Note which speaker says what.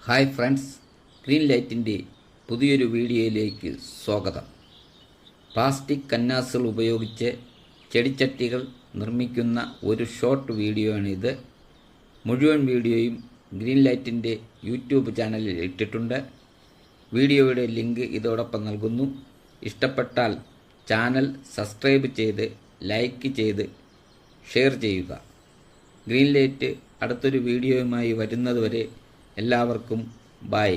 Speaker 1: Hi friends, green ലൈറ്റിൻ്റെ പുതിയൊരു വീഡിയോയിലേക്ക് സ്വാഗതം. പ്ലാസ്റ്റിക് കന്നാസുകൾ ഉപയോഗിച്ച് ചെടിച്ചട്ടികൾ നിർമ്മിക്കുന്ന ഒരു ഷോർട്ട് വീഡിയോ ആണിത്. മുഴുവൻ വീഡിയോയും ഗ്രീൻ ലൈറ്റിൻ്റെ യൂട്യൂബ് ചാനലിൽ ഇട്ടിട്ടുണ്ട്. വീഡിയോയുടെ ലിങ്ക് ഇതോടൊപ്പം നൽകുന്നു. ഇഷ്ടപ്പെട്ടാൽ ചാനൽ സബ്സ്ക്രൈബ് ചെയ്ത് ലൈക്ക് ചെയ്ത് ഷെയർ ചെയ്യുക. ഗ്രീൻ ലൈറ്റ് അടുത്തൊരു വീഡിയോയുമായി വരുന്നതുവരെ എല്ലാവർക്കും ബൈ.